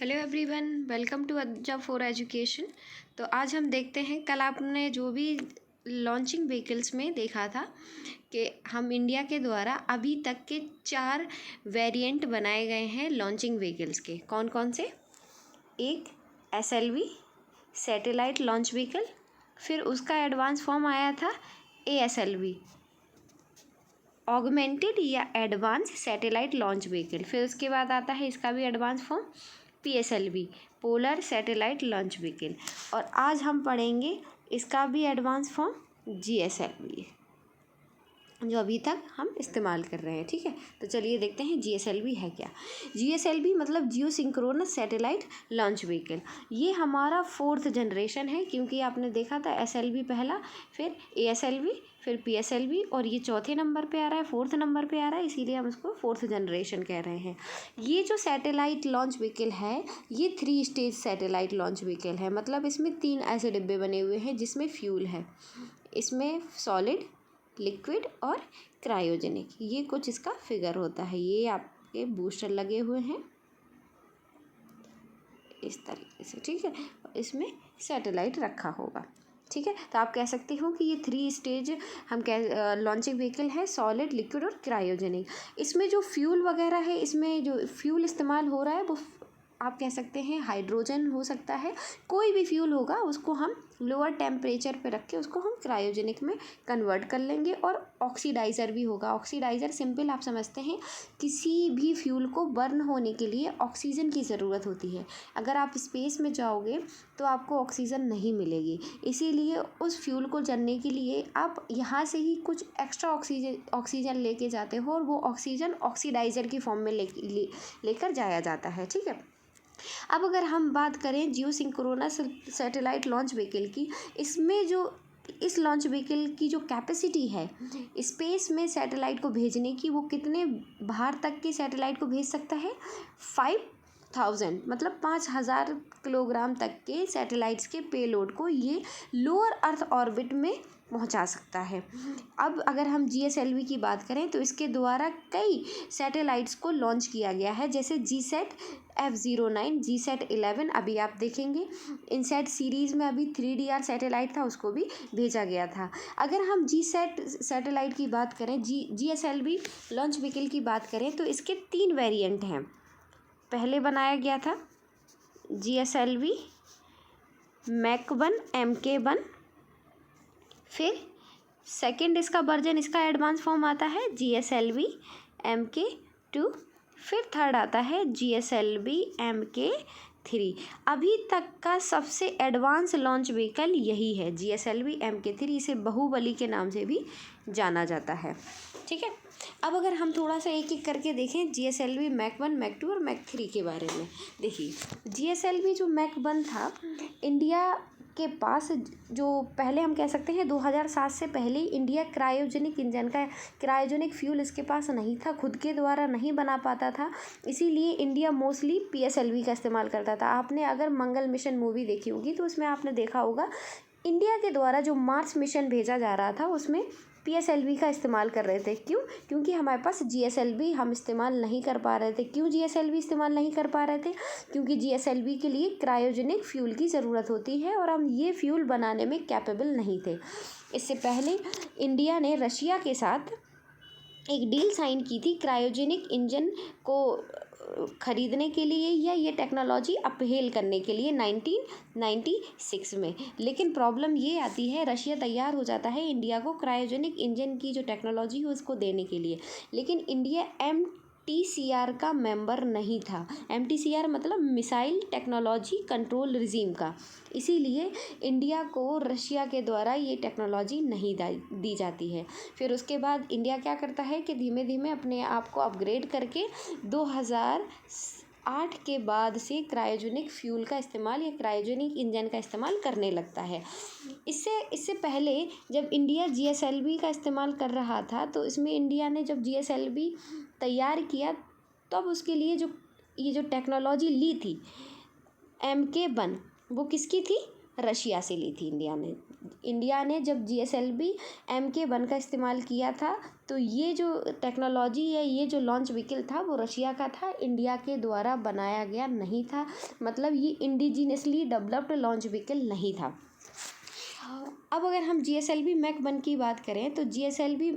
Hello everyone, welcome to अज्जा for education. तो आज हम देखते हैं, कल आपने जो भी लॉन्चिंग व्हीकल्स में देखा था कि हम इंडिया के द्वारा अभी तक के 4 वेरिएंट बनाए गए हैं लॉन्चिंग व्हीकल्स के। कौन कौन से? एक SLV सैटेलाइट लॉन्च व्हीकल, फिर उसका एडवांस फॉर्म आया था ASLV ऑगमेंटेड या एडवांस सैटेलाइट लॉन्च व्हीकल, फिर उसके बाद आता है इसका भी advance form PSLV polar satellite launch vehicle, और आज हम पढ़ेंगे इसका भी एडवांस फॉर्म GSLV जो अभी तक हम इस्तेमाल कर रहे हैं। ठीक है, तो चलिए देखते हैं GSLV है क्या। GSLV मतलब जियो सिंक्रोनस सैटेलाइट लॉन्च व्हीकल। ये हमारा 4th जनरेशन है, क्योंकि आपने देखा था SLV पहला, फिर ASLV, फिर PSLV, और ये चौथे नंबर पे आ रहा है, 4th नंबर पे आ रहा है, इसीलिए हम इसको 4th जनरेशन कह रहे हैं। ये जो सैटेलाइट लॉन्च व्हीकल है, ये 3 स्टेज सैटेलाइट लॉन्च व्हीकल है। मतलब इसमें 3 ऐसे डिब्बे बने हुए हैं जिसमें फ्यूल है। इसमें सॉलिड, लिक्विड और क्रायोजेनिक, ये कुछ इसका फिगर होता है। ये आपके बूस्टर लगे हुए हैं इस तरीके से। ठीक है, इसमें सैटेलाइट रखा होगा। ठीक है, तो आप कह सकते हो कि ये 3 स्टेज हम कह लॉन्चिंग व्हीकल है, सॉलिड, लिक्विड और क्रायोजेनिक। इसमें जो फ्यूल वगैरह है, इसमें जो फ्यूल इस्तेमाल हो रहा है वो आप कह सकते हैं हाइड्रोजन हो सकता है, कोई भी फ्यूल होगा उसको हम लोअर टेम्परेचर पे रख के उसको हम क्रायोजेनिक में कन्वर्ट कर लेंगे। और ऑक्सीडाइज़र भी होगा। ऑक्सीडाइज़र सिंपल आप समझते हैं, किसी भी फ्यूल को बर्न होने के लिए ऑक्सीजन की ज़रूरत होती है। अगर आप स्पेस में जाओगे तो आपको ऑक्सीजन नहीं मिलेगी, इसीलिए उस फ्यूल को जलने के लिए आप यहाँ से ही कुछ एक्स्ट्रा ऑक्सीजन लेके जाते हो, और वो ऑक्सीजन ऑक्सीडाइज़र की फॉर्म में लेकर जाया जाता है। ठीक है, अब अगर हम बात करें जियो सिंक्रोनस सैटेलाइट लॉन्च व्हीकल की, इसमें जो इस लॉन्च व्हीकल की जो कैपेसिटी है स्पेस में सैटेलाइट को भेजने की, वो कितने बाहर तक के सैटेलाइट को भेज सकता है? 5000 मतलब 5000 किलोग्राम तक के सैटेलाइट्स के पेलोड को ये लोअर अर्थ ऑर्बिट में पहुंचा सकता है। अब अगर हम GSLV की बात करें तो इसके द्वारा कई सैटेलाइट्स को लॉन्च किया गया है, जैसे GSAT F09, GSAT 11 अभी आप देखेंगे। इनसैट सीरीज़ में अभी 3DR सैटेलाइट था, उसको भी भेजा गया था। अगर हम GSAT सैटेलाइट की बात करें, GSLV लॉन्च व्हीकल की बात करें, तो इसके 3 वेरिएंट हैं। पहले बनाया गया था GSLV Mach-1 Mk-1, फिर सेकंड इसका वर्जन, इसका एडवांस फॉर्म आता है GSLV Mk-2, फिर थर्ड आता है GSLV Mk-3। अभी तक का सबसे एडवांस लॉन्च व्हीकल यही है, GSLV Mk-3। इसे बाहुबली के नाम से भी जाना जाता है। ठीक है, अब अगर हम थोड़ा सा एक एक करके देखें GSLV Mach-1, Mach-2 और Mach-3 के बारे में। देखिए, GSLV जो Mach-1 था, इंडिया के पास जो पहले हम कह सकते हैं 2007 से पहले इंडिया क्रायोजेनिक इंजन का क्रायोजेनिक फ्यूल इसके पास नहीं था, खुद के द्वारा नहीं बना पाता था, इसीलिए इंडिया मोस्टली PSLV का इस्तेमाल करता था। आपने अगर मंगल मिशन मूवी देखी होगी तो उसमें आपने देखा होगा इंडिया के द्वारा जो मार्स मिशन भेजा जा रहा था उसमें PSLV का इस्तेमाल कर रहे थे। क्यों? क्योंकि हमारे पास GSLV हम इस्तेमाल नहीं कर पा रहे थे। क्यों GSLV इस्तेमाल नहीं कर पा रहे थे? क्योंकि GSLV के लिए क्रायोजेनिक फ्यूल की ज़रूरत होती है, और हम ये फ्यूल बनाने में कैपेबल नहीं थे। इससे पहले इंडिया ने रशिया के साथ एक डील साइन की थी क्रायोजेनिक इंजन को खरीदने के लिए, या ये टेक्नोलॉजी अपहेल करने के लिए 1996 में। लेकिन प्रॉब्लम ये आती है, रशिया तैयार हो जाता है इंडिया को क्रायोजेनिक इंजन की जो टेक्नोलॉजी है उसको देने के लिए, लेकिन इंडिया MTCR का मेंबर नहीं था। MTCR मतलब मिसाइल टेक्नोलॉजी कंट्रोल रिजीम का, इसीलिए इंडिया को रशिया के द्वारा ये टेक्नोलॉजी नहीं दी जाती है। फिर उसके बाद इंडिया क्या करता है कि धीमे धीमे अपने आप को अपग्रेड करके 2008 के बाद से क्रायोजेनिक फ्यूल का इस्तेमाल या क्रायोजेनिक इंजन का इस्तेमाल करने लगता है। इससे पहले जब इंडिया GSLV का इस्तेमाल कर रहा था, तो इसमें इंडिया ने जब GSLV तैयार किया, तब उसके लिए ये जो टेक्नोलॉजी ली थी Mk-1, वो किसकी थी? रशिया से ली थी इंडिया ने। इंडिया ने जब GSLV Mk-1 का इस्तेमाल किया था तो ये जो टेक्नोलॉजी है, ये जो लॉन्च व्हीकल था वो रशिया का था, इंडिया के द्वारा बनाया गया नहीं था। मतलब ये इंडिजिनियसली डेवलप्ड लॉन्च व्हीकल नहीं था। अब अगर हम GSLV Mk-1 की बात करें तो GSLV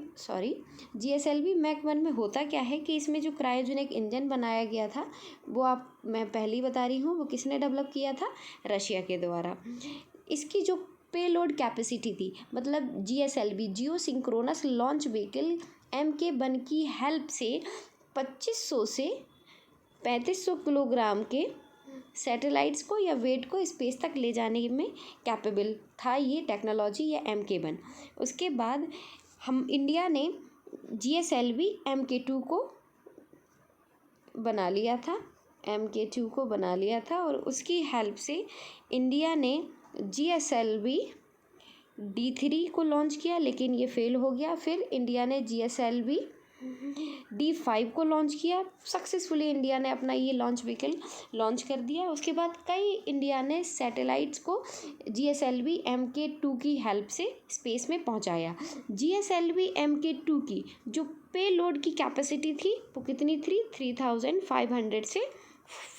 Mk-1 में होता क्या है कि इसमें जो क्रायोजेनिक इंजन बनाया गया था वो मैं पहले ही बता रही हूँ, वो किसने डेवलप किया था? रशिया के द्वारा। इसकी जो पेलोड कैपेसिटी थी, मतलब GSLV जियो सिंक्रोनस लॉन्च व्हीकल Mk-1 की हेल्प से 2500 से 3500 किलोग्राम के सैटेलाइट्स को या वेट को स्पेस तक ले जाने में कैपेबल था ये टेक्नोलॉजी या Mk-1। उसके बाद हम इंडिया ने GSLV Mk-2 को बना लिया था, Mk-2 को बना लिया था और उसकी हेल्प से इंडिया ने GSLV D3 को लॉन्च किया, लेकिन ये फेल हो गया। फिर इंडिया ने GSLV D5 को लॉन्च किया, सक्सेसफुली इंडिया ने अपना ये लॉन्च व्हीकल लॉन्च कर दिया। उसके बाद कई इंडिया ने सैटेलाइट्स को GSLV Mk-2 की हेल्प से स्पेस में पहुंचाया। GSLV Mk-2 की जो पेलोड की कैपेसिटी थी वो कितनी थी? 3500 से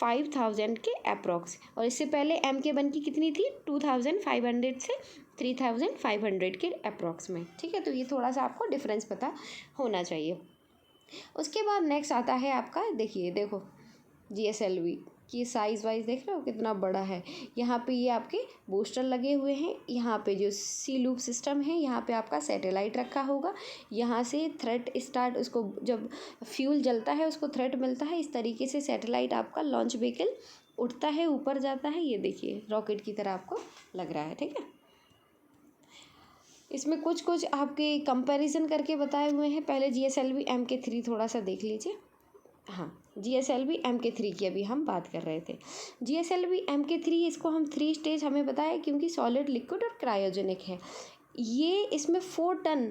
5000 के अप्रॉक्स, और इससे पहले Mk-1 की कितनी थी? 2500 से 3500 के अप्रॉक्स में। ठीक है, तो ये थोड़ा सा आपको डिफरेंस पता होना चाहिए। उसके बाद नेक्स्ट आता है आपका, देखो GSLV की साइज़ वाइज देख रहे हो कितना बड़ा है। यहाँ पे ये आपके बूस्टर लगे हुए हैं, यहाँ पे जो सी लूप सिस्टम है, यहाँ पे आपका सैटेलाइट रखा होगा, यहाँ से थ्रेट स्टार्ट, उसको जब फ्यूल जलता है उसको थ्रेट मिलता है, इस तरीके से सैटेलाइट आपका लॉन्च व्हीकल उठता है, ऊपर जाता है। ये देखिए रॉकेट की तरह आपको लग रहा है। ठीक है, इसमें कुछ आपके कंपैरिजन करके बताए हुए हैं। पहले GSLV Mk-3 थोड़ा सा देख लीजिए। हाँ, GSLV Mk-3 की अभी हम बात कर रहे थे। GSLV Mk-3 इसको हम 3 स्टेज हमें बताया क्योंकि सॉलिड, लिक्विड और क्रायोजेनिक है। ये इसमें 4 टन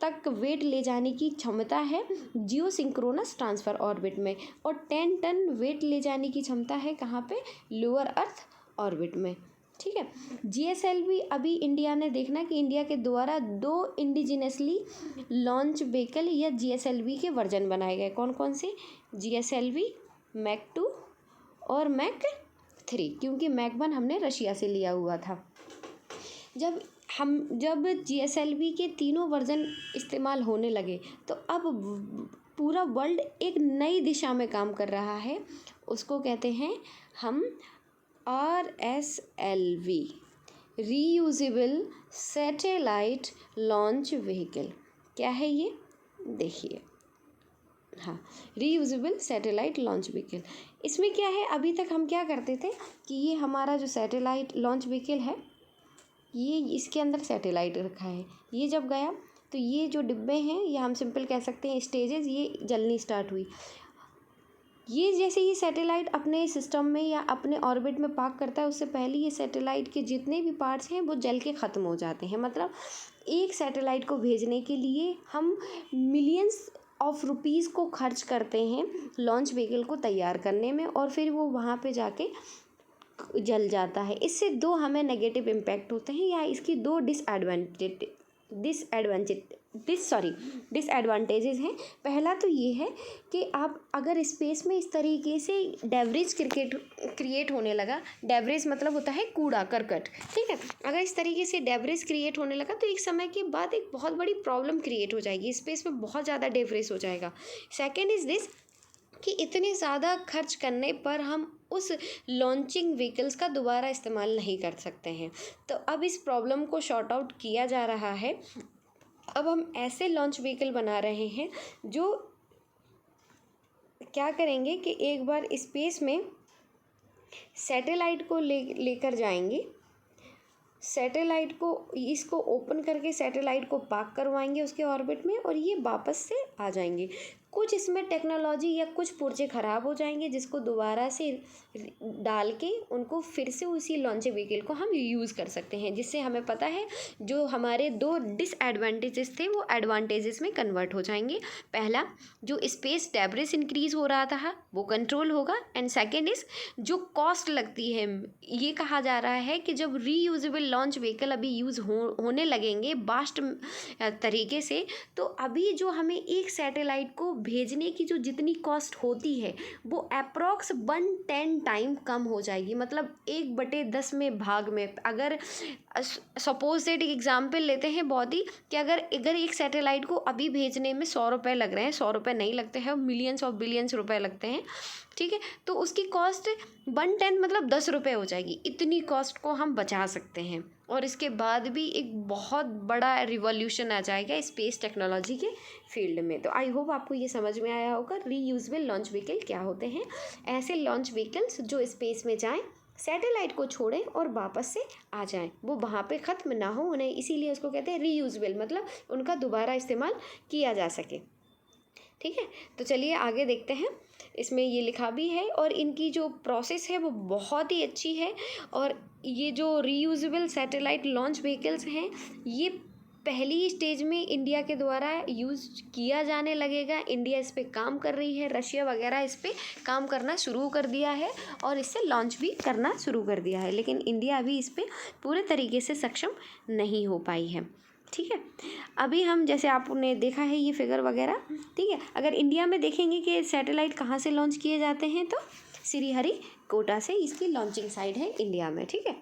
तक वेट ले जाने की क्षमता है जियो सिंक्रोनस ट्रांसफ़र ऑर्बिट में, और 10 टन वेट ले जाने की क्षमता है कहाँ पे? लोअर अर्थ ऑर्बिट में। ठीक है, GSLV अभी इंडिया ने देखना कि इंडिया के द्वारा 2 इंडिजिनसली लॉन्च व्हीकल या GSLV के वर्जन बनाए गए। कौन कौन से? GSLV Mk-2 और Mk-3, क्योंकि Mk-1 हमने रशिया से लिया हुआ था। जब GSLV के तीनों वर्जन इस्तेमाल होने लगे तो अब पूरा वर्ल्ड एक नई दिशा में काम कर रहा है, उसको कहते हैं हम RSLV, reusable satellite launch vehicle. क्या है ये? देखिए, हाँ, रीयूजेबल सैटेलाइट लॉन्च व्हीकल। इसमें क्या है, अभी तक हम क्या करते थे कि ये हमारा जो सैटेलाइट लॉन्च व्हीकल है, ये इसके अंदर सैटेलाइट रखा है, ये जब गया तो ये जो डिब्बे हैं, ये हम सिंपल कह सकते हैं स्टेजेस, ये जलनी स्टार्ट हुई। ये जैसे ही सैटेलाइट अपने सिस्टम में या अपने ऑर्बिट में पार्क करता है, उससे पहले ये सैटेलाइट के जितने भी पार्ट्स हैं वो जल के ख़त्म हो जाते हैं। मतलब एक सैटेलाइट को भेजने के लिए हम मिलियंस ऑफ रुपीज़ को खर्च करते हैं लॉन्च व्हीकल को तैयार करने में, और फिर वो वहाँ पे जाके जल जाता है। इससे 2 हमें नेगेटिव इम्पैक्ट होते हैं, या इसकी 2 डिसएडवांटेजेस हैं। पहला तो ये है कि आप अगर स्पेस में इस तरीके से डेब्रिज क्रिएट होने लगा, डेब्रिज मतलब होता है कूड़ा करकट, ठीक है, अगर इस तरीके से डेब्रिज क्रिएट होने लगा तो एक समय के बाद एक बहुत बड़ी प्रॉब्लम क्रिएट हो जाएगी, स्पेस में बहुत ज़्यादा डेब्रिज हो जाएगा। सेकेंड इज़ दिस कि इतने ज़्यादा खर्च करने पर हम उस लॉन्चिंग व्हीकल्स का दोबारा इस्तेमाल नहीं कर सकते हैं। तो अब इस प्रॉब्लम को शॉर्ट आउट किया जा रहा है। अब हम ऐसे लॉन्च व्हीकल बना रहे हैं जो क्या करेंगे कि एक बार स्पेस में सैटेलाइट को लेकर जाएंगे, सैटेलाइट को इसको ओपन करके सैटेलाइट को पार्क करवाएंगे उसके ऑर्बिट में, और ये वापस से आ जाएंगे। कुछ इसमें टेक्नोलॉजी या कुछ पुर्जे ख़राब हो जाएंगे जिसको दोबारा से डाल के उनको फिर से उसी लॉन्चिंग व्हीकल को हम यूज़ कर सकते हैं, जिससे हमें पता है जो हमारे दो डिसएडवांटेजेस थे वो एडवांटेजेस में कन्वर्ट हो जाएंगे। पहला, जो स्पेस डेब्रिस इंक्रीज़ हो रहा था वो कंट्रोल होगा, एंड सेकेंड इज़ जो कॉस्ट लगती है, ये कहा जा रहा है कि जब रीयूजेबल लॉन्च व्हीकल अभी यूज़ होने लगेंगे वास्ट तरीके से, तो अभी जो हमें एक सैटेलाइट को भेजने की जो जितनी कॉस्ट होती है वो अप्रॉक्स 1/10 टाइम कम हो जाएगी। मतलब 1/10 में भाग में, अगर सपोज दैट एक एग्जांपल लेते हैं बहुत ही, कि अगर एक सैटेलाइट को अभी भेजने में 100 रुपये लग रहे हैं, 100 रुपये नहीं लगते हैं, मिलियंस ऑफ बिलियंस रुपए लगते हैं, ठीक है, तो उसकी कॉस्ट 1/10 मतलब 10 रुपये हो जाएगी। इतनी कॉस्ट को हम बचा सकते हैं और इसके बाद भी एक बहुत बड़ा रिवॉल्यूशन आ जाएगा स्पेस टेक्नोलॉजी के फील्ड में। तो आई होप आपको ये समझ में आया होगा रीयूजेबल लॉन्च व्हीकल क्या होते हैं। ऐसे लॉन्च व्हीकल्स जो स्पेस में जाएं, सैटेलाइट को छोड़ें और वापस से आ जाएं, वो वहाँ पे ख़त्म ना हो उन्हें, इसीलिए उसको कहते हैं रीयूजेबल, मतलब उनका दोबारा इस्तेमाल किया जा सके। ठीक है, तो चलिए आगे देखते हैं। इसमें ये लिखा भी है और इनकी जो प्रोसेस है वो बहुत ही अच्छी है। और ये जो रीयूजेबल सैटेलाइट लॉन्च व्हीकल्स हैं ये पहली स्टेज में इंडिया के द्वारा यूज़ किया जाने लगेगा। इंडिया इस पे काम कर रही है, रशिया वगैरह इस पे काम करना शुरू कर दिया है और इससे लॉन्च भी करना शुरू कर दिया है, लेकिन इंडिया अभी इस पे पूरे तरीके से सक्षम नहीं हो पाई है। ठीक है, अभी हम जैसे आपने देखा है ये फिगर वगैरह, ठीक है, अगर इंडिया में देखेंगे कि सैटेलाइट कहाँ से लॉन्च किए जाते हैं तो श्रीहरिकोटा से इसकी लॉन्चिंग साइट है इंडिया में। ठीक है,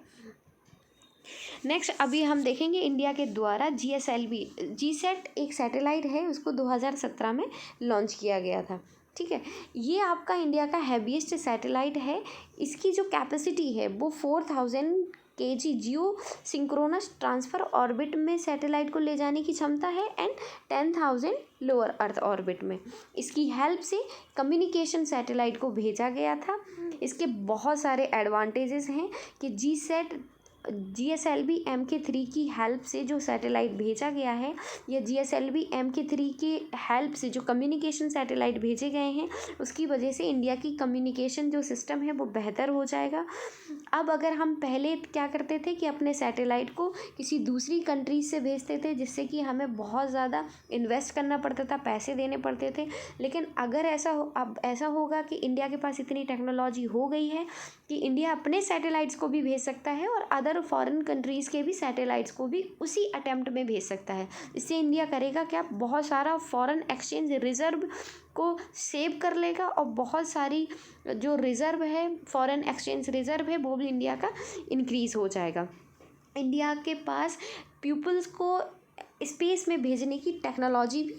नेक्स्ट अभी हम देखेंगे इंडिया के द्वारा GSLV GSAT एक सैटेलाइट है, उसको 2017 में लॉन्च किया गया था। ठीक है, ये आपका इंडिया का हैवीएस्ट सैटेलाइट है। इसकी जो कैपेसिटी है वो 4000 kg जियो सिंक्रोनस ट्रांसफ़र ऑर्बिट में सैटेलाइट को ले जाने की क्षमता है एंड 10,000 लोअर अर्थ ऑर्बिट में। इसकी हेल्प से कम्युनिकेशन सैटेलाइट को भेजा गया था। इसके बहुत सारे एडवांटेजेस हैं कि GSLV Mk3 की हेल्प से जो सैटेलाइट भेजा गया है, या GSLV Mk3 की हेल्प से जो कम्युनिकेशन सैटेलाइट भेजे गए हैं, उसकी वजह से इंडिया की कम्युनिकेशन जो सिस्टम है वो बेहतर हो जाएगा। अब अगर हम पहले क्या करते थे कि अपने सैटेलाइट को किसी दूसरी कंट्री से भेजते थे, जिससे कि हमें बहुत ज़्यादा इन्वेस्ट करना पड़ता था, पैसे देने पड़ते थे, लेकिन अगर अब ऐसा होगा कि इंडिया के पास इतनी टेक्नोलॉजी हो गई है कि इंडिया अपने सैटेलाइट्स को भी भेज सकता है और अदर फॉरेन कंट्रीज़ के भी सैटेलाइट्स को भी उसी अटेम्प्ट में भेज सकता है। इससे इंडिया करेगा क्या, बहुत सारा फॉरेन एक्सचेंज रिजर्व को सेव कर लेगा और बहुत सारी जो रिज़र्व है, फॉरेन एक्सचेंज रिज़र्व है, वो भी इंडिया का इंक्रीज़ हो जाएगा। इंडिया के पास पीपल्स को स्पेस में भेजने की टेक्नोलॉजी भी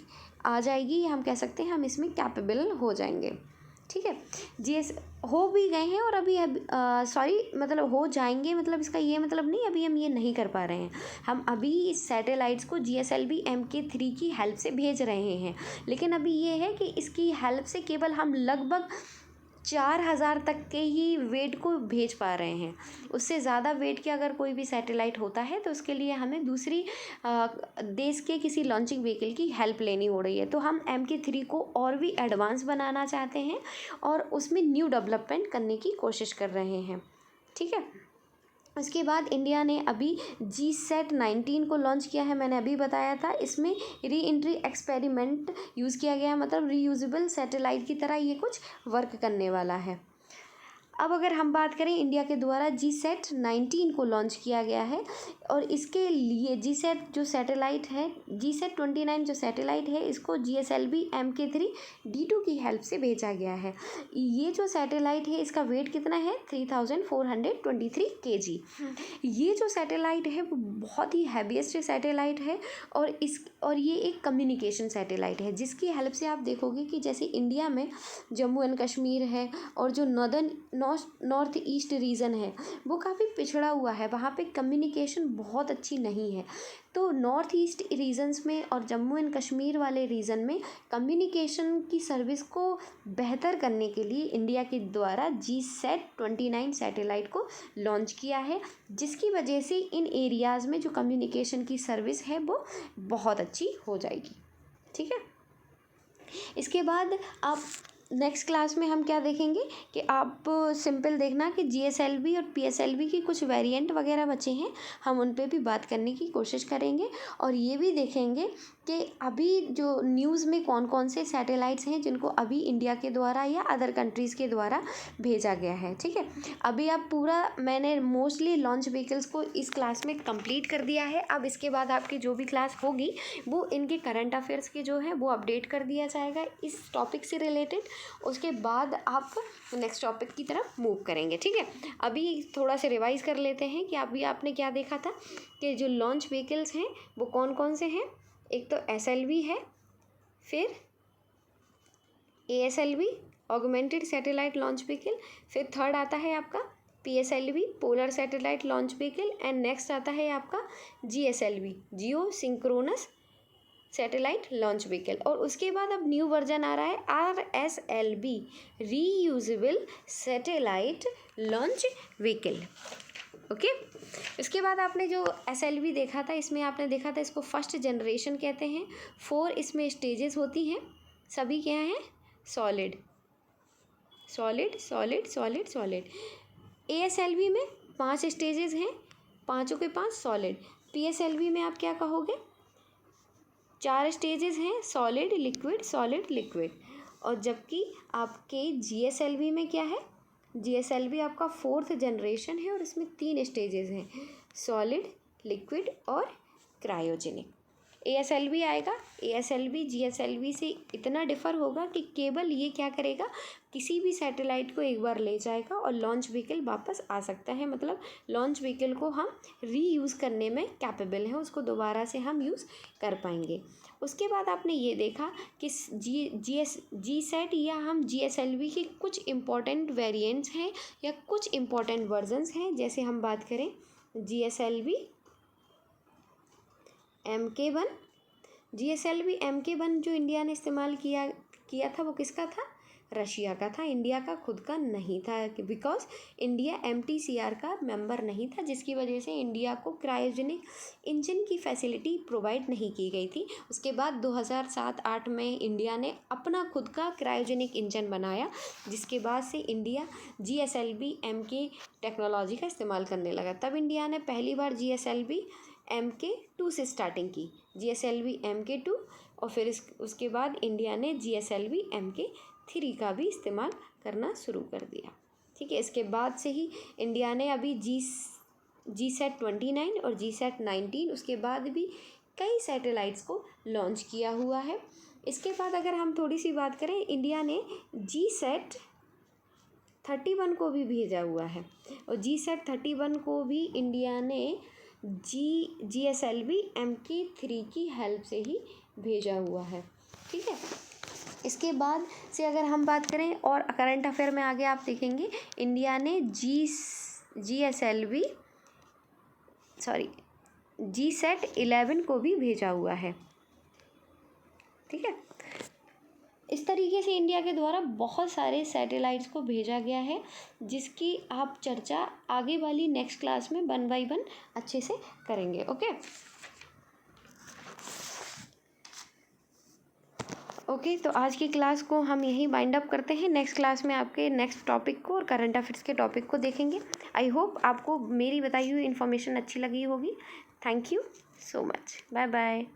आ जाएगी, हम कह सकते हैं हम इसमें कैपेबल हो जाएंगे। ठीक है, जीएस हो भी गए हैं और अभी मतलब हो जाएंगे, मतलब इसका ये मतलब नहीं अभी हम ये नहीं कर पा रहे हैं। हम अभी इस सैटेलाइट्स को GSLV Mk3 की हेल्प से भेज रहे हैं, लेकिन अभी ये है कि इसकी हेल्प से केवल हम लगभग 4000 तक के ही वेट को भेज पा रहे हैं। उससे ज़्यादा वेट के अगर कोई भी सैटेलाइट होता है तो उसके लिए हमें दूसरी देश के किसी लॉन्चिंग व्हीकल की हेल्प लेनी हो रही है। तो हम Mk3 को और भी एडवांस बनाना चाहते हैं और उसमें न्यू डेवलपमेंट करने की कोशिश कर रहे हैं। ठीक है, उसके बाद इंडिया ने अभी GSAT 19 को लॉन्च किया है, मैंने अभी बताया था। इसमें री एंट्री एक्सपेरिमेंट यूज़ किया गया, मतलब रीयूजेबल सैटेलाइट की तरह ये कुछ वर्क करने वाला है। अब अगर हम बात करें, इंडिया के द्वारा GSAT 19 को लॉन्च किया गया है और इसके लिए GSAT जो सैटेलाइट है, GSAT 29 जो सैटेलाइट है, इसको GSLV Mk3 D2 की हेल्प से भेजा गया है। ये जो सैटेलाइट है इसका वेट कितना है, 3423 kg। ये जो सैटेलाइट है वो बहुत ही हैवीएस्ट सैटेलाइट है और ये एक कम्युनिकेशन सैटेलाइट है, जिसकी हेल्प से आप देखोगे कि जैसे इंडिया में जम्मू एंड कश्मीर है और जो नॉर्थ ईस्ट रीजन है वो काफ़ी पिछड़ा हुआ है, वहाँ पे कम्युनिकेशन बहुत अच्छी नहीं है। तो नॉर्थ ईस्ट रीजन्स में और जम्मू एंड कश्मीर वाले रीजन में कम्युनिकेशन की सर्विस को बेहतर करने के लिए इंडिया के द्वारा GSAT 29 सैटेलाइट को लॉन्च किया है, जिसकी वजह से इन एरियाज़ में जो कम्युनिकेशन की सर्विस है वो बहुत अच्छी हो जाएगी। ठीक है, इसके बाद आप नेक्स्ट क्लास में हम क्या देखेंगे कि आप सिंपल देखना कि जीएसएलवी और पीएसएलवी की कुछ वेरिएंट वगैरह बचे हैं, हम उन पे भी बात करने की कोशिश करेंगे। और ये भी देखेंगे कि अभी जो न्यूज़ में कौन कौन से सैटेलाइट्स हैं जिनको अभी इंडिया के द्वारा या अदर कंट्रीज़ के द्वारा भेजा गया है। ठीक है, अभी आप पूरा मैंने मोस्टली लॉन्च व्हीकल्स को इस क्लास में कंप्लीट कर दिया है। अब इसके बाद आपकी जो भी क्लास होगी वो इनके करंट अफेयर्स के जो है वो अपडेट कर दिया जाएगा इस टॉपिक से रिलेटेड। उसके बाद आप नेक्स्ट टॉपिक की तरफ मूव करेंगे। ठीक है, अभी थोड़ा सा रिवाइज कर लेते हैं कि अभी आपने क्या देखा था कि जो लॉन्च व्हीकल्स हैं वो कौन कौन से हैं। एक तो एसएलवी है, फिर ASLV augmented satellite launch vehicle, फिर थर्ड आता है आपका PSLV polar satellite launch vehicle, and next आता है आपका GSLV geosynchronous satellite launch vehicle. और उसके बाद अब न्यू वर्जन आ रहा है RSLV reusable satellite launch vehicle. Okay, इसके बाद आपने जो एसएलवी देखा था इसमें आपने देखा था इसको फर्स्ट जनरेशन कहते हैं। 4 इसमें स्टेजेस होती हैं, सभी क्या हैं solid solid solid solid solid. ASLV में 5 स्टेजेस हैं, पाँचों के 5 सॉलिड। पीएसएलवी में आप क्या कहोगे 4 स्टेजेस हैं, सॉलिड लिक्विड सॉलिड लिक्विड। और जबकि आपके जीएसएलवी में क्या है, जीएसएलवी आपका 4th जनरेशन है और इसमें 3 स्टेजेस हैं, सॉलिड लिक्विड और क्रायोजेनिक। एएसएलवी आएगा, एएसएलवी जीएसएलवी से इतना डिफ़र होगा कि केवल ये क्या करेगा, किसी भी सैटेलाइट को एक बार ले जाएगा और लॉन्च व्हीकल वापस आ सकता है। मतलब लॉन्च व्हीकल को हम रीयूज़ करने में कैपेबल हैं, उसको दोबारा से हम यूज़ कर पाएंगे। उसके बाद आपने ये देखा कि जीसैट या हम जीएसएलवी के कुछ इम्पॉर्टेंट वेरिएंट्स हैं या कुछ इम्पॉर्टेंट वर्जन्स हैं। जैसे हम बात करें जीएसएलवी MK1, जीएसएलवी MK1 जो इंडिया ने इस्तेमाल किया था वो किसका था, रशिया का था, इंडिया का खुद का नहीं था, बिकॉज इंडिया MTCR का मेंबर नहीं था, जिसकी वजह से इंडिया को क्रायोजेनिक इंजन की फैसिलिटी प्रोवाइड नहीं की गई थी। उसके बाद 2007-8 में इंडिया ने अपना खुद का क्रायोजेनिक इंजन बनाया, जिसके बाद से इंडिया जीएसएलवी MK टेक्नोलॉजी का इस्तेमाल करने लगा। तब इंडिया ने पहली बार जीएसएलवी MK2 से स्टार्टिंग की, जीएसएलवी MK2, और फिर उसके बाद इंडिया ने जीएसएलवी MK3 का भी इस्तेमाल करना शुरू कर दिया। ठीक है, इसके बाद से ही इंडिया ने अभी GSAT 29 और GSAT 19 उसके बाद भी कई सैटेलाइट्स को लॉन्च किया हुआ है। इसके बाद अगर हम थोड़ी सी बात करें, इंडिया ने GSAT 31 को भी भेजा हुआ है, और GSAT 31 को भी इंडिया ने जीएसएलवी MK3 की हेल्प से ही भेजा हुआ है। ठीक है, इसके बाद से अगर हम बात करें और करंट अफेयर में आगे आप देखेंगे इंडिया ने GSAT 11 को भी भेजा हुआ है। ठीक है, इस तरीके से इंडिया के द्वारा बहुत सारे सैटेलाइट्स को भेजा गया है, जिसकी आप चर्चा आगे वाली नेक्स्ट क्लास में 1 by 1 अच्छे से करेंगे। ओके, तो आज की क्लास को हम यहीं वाइंड अप करते हैं। नेक्स्ट क्लास में आपके नेक्स्ट टॉपिक को और करंट अफेयर्स के टॉपिक को देखेंगे। आई होप आपको मेरी बताई हुई इन्फॉर्मेशन अच्छी लगी होगी। Thank you so much, bye bye.